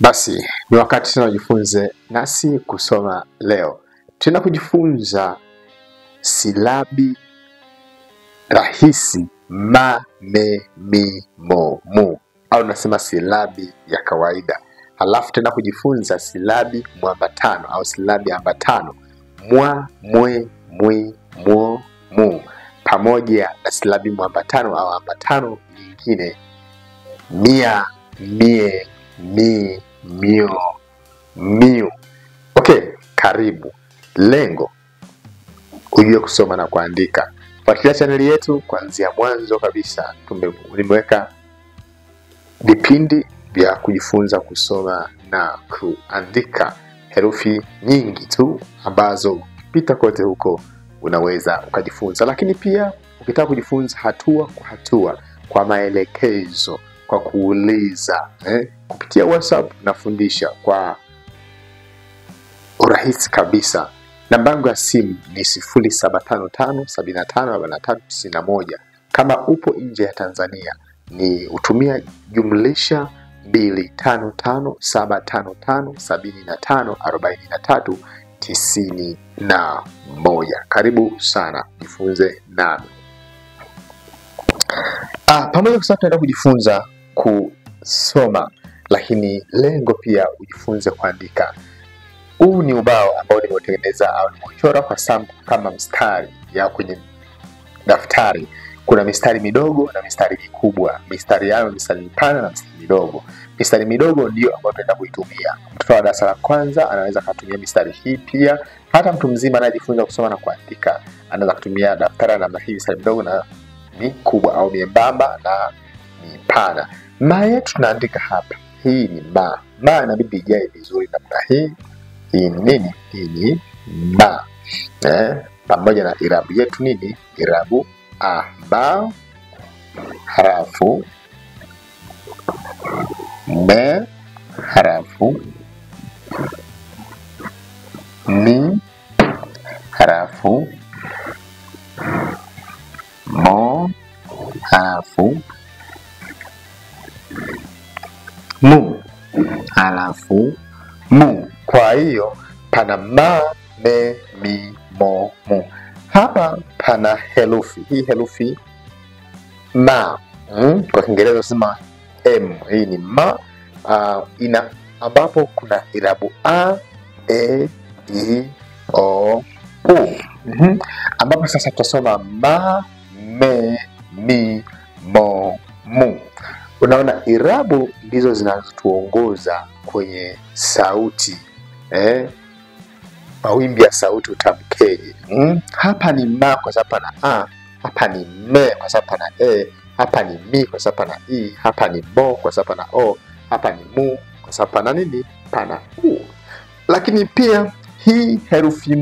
Basi ni wakati tunajifunze nasi kusoma leo. Tuna kujifunza silabi rahisi ma, me, mi, mo, mu, au nasema silabi ya kawaida. Halafu tena kujifunza silabi muambatano au silabi ambatano mwa, mwe, mwi, muo, mu, pamoja na silabi muambatano au ambatano nyingine mia, mie, mi, mio, miu. Okay, karibu. Lengo ujue kusoma na kuandika. Fuatilia channel yetu kuanzia mwanzo kabisa. Nimeweka vipindi vya kujifunza kusoma na kuandika, herufi nyingi tu ambazo pita kote huko unaweza ukajifunza. Lakini pia ukitaka kujifunza hatua kwa hatua, kwa maelekezo, kwa kuuliza, kupitia WhatsApp nafundisha kwa urahisi kabisa. Namba yangu ya simu ni 0755754391. Kama upo nje ya Tanzania ni utumia jumlisha 25575754391. Karibu sana, jifunze nami. Pamoja kusoma tunaenda kujifunza kusoma, lakini lengo pia ujifunze kuandika. Huu ni ubao ambao nimeutengeneza au nimeuchora kwa sample kama mstari ya kwenye daftari. Kuna mistari midogo na mistari mikubwa. Mistari yao mistari mipana na mistari midogo. Mistari midogo ndio ambayo tunaenda kuitumia. Mtoto wa darasa la kwanza anaweza kutumia mistari hii pia. Hata mtu mzima anayejifunza kusoma na kuandika anaweza kutumia daftari namna hii, mistari midogo na mikubwa au miembamba na mipana. Ma yetu tunaandika hapa. Hii ni ma. Ma inabidi ijae vizuri namna hii. Hii ni nini? Hii ni ma. Pamoja na irabu yetu nini? Irabu a, ba, harafu me, harafu mi, harafu mo, harafu mu, harafu mu. Kwa hiyo pana ma, me, mi, mo, mu. Hapa pana herufi. Hii herufi ma, kwa Kiingereza sema m. Hii ni ma, ina ambapo kuna irabu a, e, i, o, u. Ambapo sasa tutasoma ma, me, mi, mo, mu. Unaona irabu ndizo zinazotuongoza kwenye sauti. Mawimbi ya sauti utamkeje. Hapa ni ma kwa sababu pana a, hapa ni me kwa sababu pana e, hapa ni mi kwa sababu pana i, hapa ni mo kwa sababu pana o, hapa ni mu kwa sababu pana nini? Pana u. Lakini pia hii herufi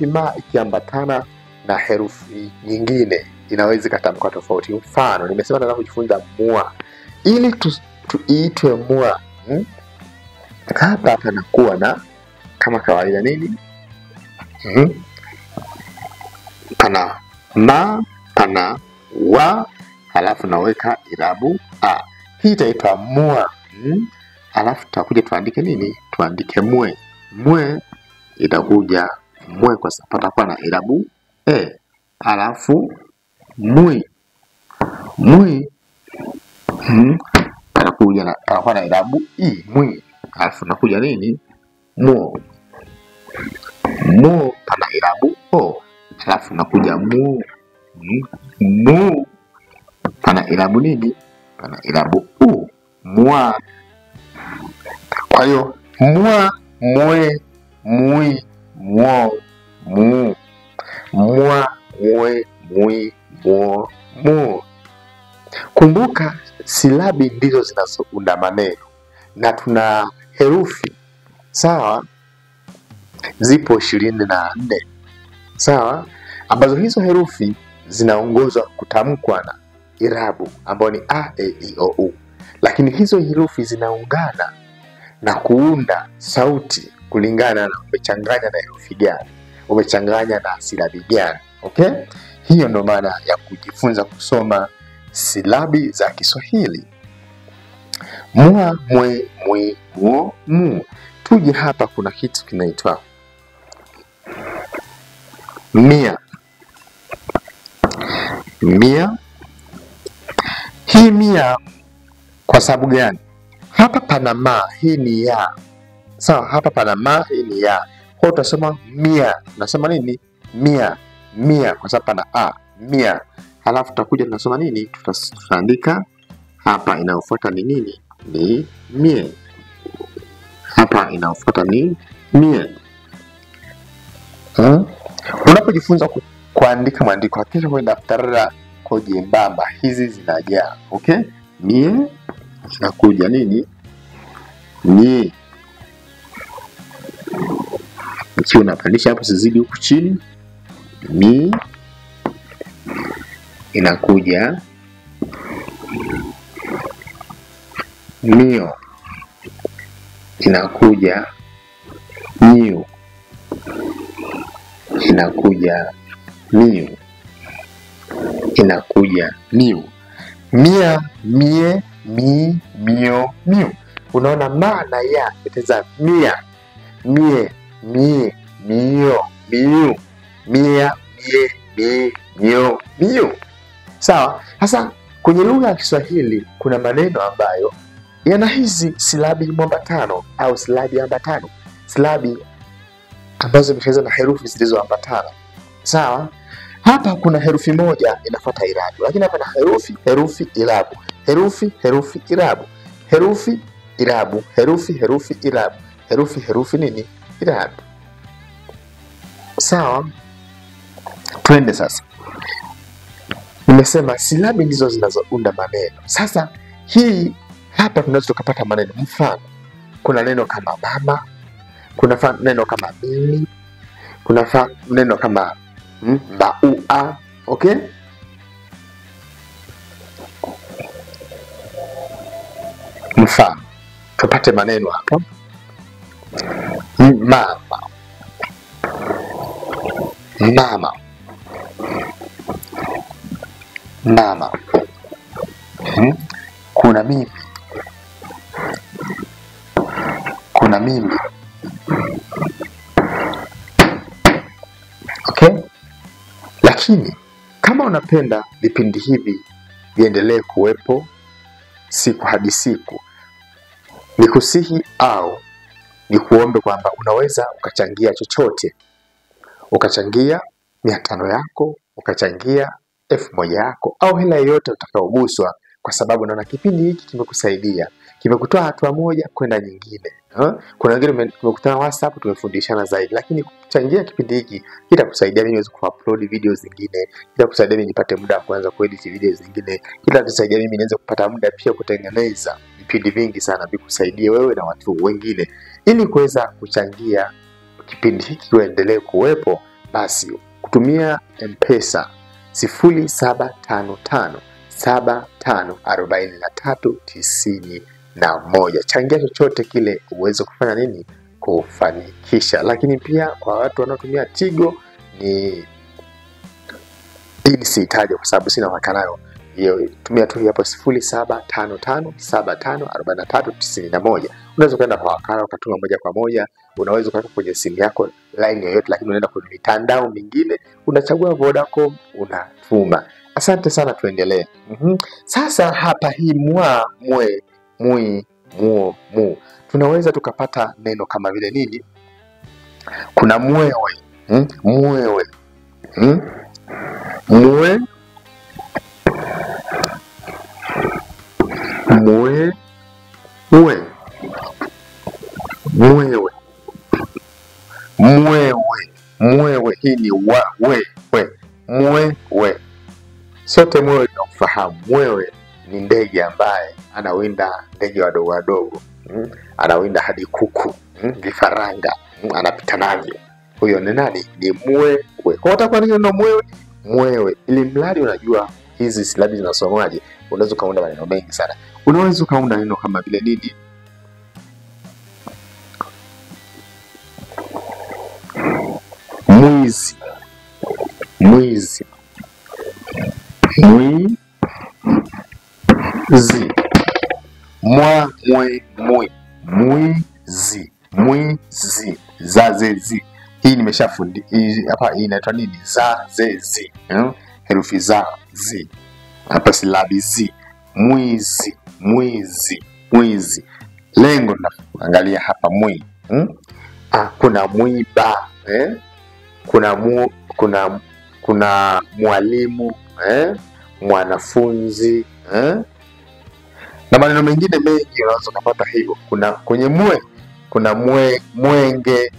ma ikiambatana na herufi nyingine inaweza kutamkwa tofauti. Mfano nimesema nataka kujifunza mua. Ili tuitwe mua, hapa panakuwa na kama kawaida nini? Pana ma, pana wa, halafu naweka irabu a. Hii itaitwa mua. Halafu tutakuja tuandike nini? Tuandike mwe. Mwe itakuja mwe kwa sababu patakuwa na irabu e. Halafu mwi. Mwi patakuja na patakuwa na irabu i, mwi. Halafu nakuja nini? Mo. Mo pana irabu o. Halafu nakuja mu. Mu pana irabu nini? Pana irabu u. Mwa. Kwa hiyo mwa, mwe, mwi, mwo, mu. Mwa, mwe, mwi, mwo, mu. Kumbuka silabi ndizo zinazounda maneno na tuna herufi sawa, zipo 24 sawa, ambazo hizo herufi zinaongozwa kutamkwa na irabu ambayo ni a, e, i, o, u. Lakini hizo herufi zinaungana na kuunda sauti kulingana na umechanganya na herufi gani, umechanganya na silabi gani. Okay? Hiyo ndo maana ya kujifunza kusoma silabi za Kiswahili. Mwa, mwe, mwi, muo, mu. Tuje hapa, kuna kitu kinaitwa mia. Mia. Hii mia kwa sababu gani? Hapa pana ma, hii ni ya. Sawa, hapa pana ma, hii ni ya. Kwa hiyo tutasema mia. Tunasema nini? Mia. Mia kwa sababu pana a, mia. Halafu tutakuja tunasema nini? Tutaandika hapa inayofuata ni nini? Ni mie. Hapa inayofuata ni mie. Unapojifunza kuandika mwandiko, hakikisha kwenye daftari lako jembamba hizi zinajaa. Okay? Mie inakuja nini? Mie. Ikiwa unapandisha hapo sizidi huku chini. Mi inakuja mio. Inakuja miu. Inakuja miu. Inakuja miu. Mia, mie, mi, mio, miu. Unaona ma na ya iteza mia, mie, mie, mio, miu. Mia, mie, mi, mio, miu. Sawa? Sasa kwenye lugha ya Kiswahili kuna maneno ambayo yana hizi silabi mwambatano au silabi ambatano. Silabi ambazo zimeshazana na herufi zilizoambatana. Sawa? Hapa kuna herufi moja inafuata irabu, lakini hapa na herufi irabu. Herufi irabu. Herufi irabu, herufi irabu. Herufi nini? Irabu. Sawa? Twende sasa. Nimesema silabi ndizo zinazounda maneno. Sasa hii hapa tunaweza tukapata maneno. Mfano, kuna neno kama mama, kuna neno kama mimi, kuna neno kama maua. Okay? Mfano, tupate maneno hapa. Mama. Mama. Mama. Kuna mimi. Kuna mimi. Okay? Lakini kama unapenda vipindi hivi viendelee kuwepo siku hadi siku, nikusihi au nikuombe kwamba unaweza ukachangia chochote. Ukachangia 500 yako, ukachangia 1000 yako, au hela yoyote utakayoguswa, kwa sababu naona kipindi hiki kimekusaidia, kimekutoa hatua moja kwenda nyingine. Kuna wengine tumekutana WhatsApp, tumefundishana zaidi, lakini kuchangia kipindi hiki kitakusaidia mimi niweze kuupload video zingine, kitakusaidia mimi nipate muda wa kuanza kuedit video zingine, kitakusaidia mimi niweze kupata muda pia kutengeneza vipindi vingi sana vikusaidie wewe na watu wengine. Ili kuweza kuchangia kipindi hiki kiendelee kuwepo, basi kutumia M-Pesa 0755754391. Changia chochote kile uweze kufanya nini? Kufanikisha. Lakini pia kwa watu wanaotumia Tigo ni hii sihitaji kwa sababu sina haraka nayo. Hiyo tumia tu hapo 0755754391. Unaweza kwenda kwa wakala ukatuma moja kwa moja, unaweza kuweka kwenye simu yako line yoyote, lakini unaenda kwenye mitandao mingine unachagua Vodacom unatuma. Asante sana, tuendelee. Sasa hapa hii mwa, mwe, mui, muo, mu. Tunaweza tukapata neno kama vile nini? Kuna mwewe. Mwewe. Mwe. Mwe. Mwe. Mwewe. Mwewe. Mwewe. Hii ni wa, we, we. Mwewe. Sote mwewe tunakufahamu. Mwewe ni ndege ambaye anawinda ndege wadogo wadogo. Anawinda hadi kuku, vifaranga, anapita navyo. Huyo ni nani? Ni mwewe. Kwa utakuwa neno mwewe, mwewe. Ili mradi unajua hizi silabi zinasomwaje, unaweza kaunda maneno mengi sana. Unaweza kaunda neno kama vile nini? Mwizi. Mwizi. Mwizi. Mwalimu. mwizi, mwizi, zazezi. Hii nimeshafundi hapa, hii inaitwa nini? Zazezi. Herufi za zi. Hapa silabi zi. Mwizi, mwizi, mwizi. Lengo naangalia hapa kuna mwiba, kuna mwalimu, mwanafunzi, na maneno mengine mengi unaweza kupata hivyo. Kuna kwenye kuna mwenge,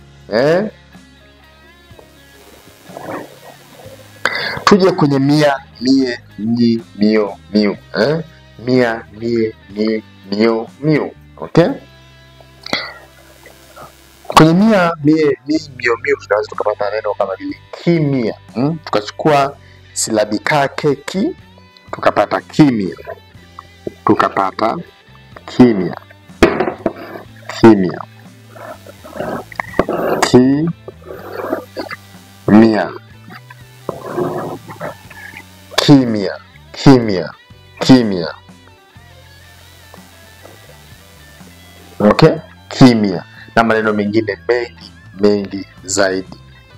Tuje kwenye mia, mie, mji, mio, miu, mia, mie, mi, mio, miu. Okay? Kwenye mia, mie, mi, mio, miu tunaweza tukapata neno kama vile kimya. Tukachukua silabi kake ki, tukapata kimya. Tukapata kimya. Kimya. Kimya. Kimya, kimya, kimya. Okay? Kimya. Na maneno mengine mengi zaidi.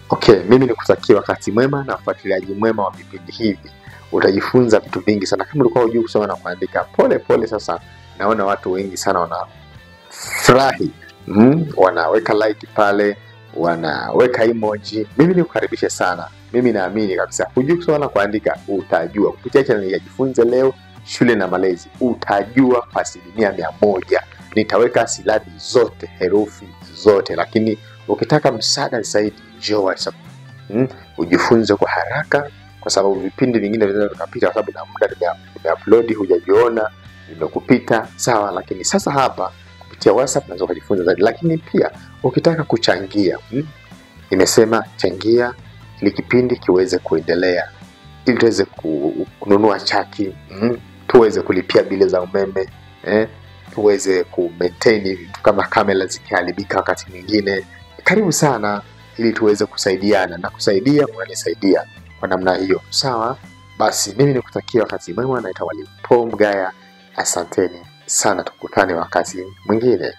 Okay, mimi nikutakia wakati mwema na ufuatiliaji mwema wa vipindi hivi. Utajifunza vitu vingi sana. Kama ulikuwa hujui kusoma na kuandika, pole sasa naona watu wengi sana wanafurahi. Wanaweka like pale, wanaweka emoji. Mimi nikukaribisha sana. Mimi naamini kabisa hujui kusoma na kuandika, utajua kupitia channel ya Jifunze Leo Shule na Malezi. Utajua kwa 100%. Nitaweka silabi zote, herufi zote, lakini ukitaka msaada zaidi njoo WhatsApp. Ujifunze kwa haraka, kwa sababu vipindi vingine vinaweza kupita kwa sababu na muda nimeupload hujajiona, nimekupita sawa, lakini sasa hapa kupitia WhatsApp unaweza kujifunza zaidi. Lakini pia ukitaka kuchangia, nimesema changia ili kipindi kiweze kuendelea, ili tuweze kununua chaki, tuweze kulipia bili za umeme, tuweze ku-maintain vitu kama kamera zikiharibika wakati mwingine. Karibu sana ili tuweze kusaidiana, na kusaidia unanisaidia kwa namna hiyo. Sawa? Basi mimi nikutakia wakati mwema, naitwa Mwalimu Paul Mgaya. Asanteni sana, tukutane wakati mwingine.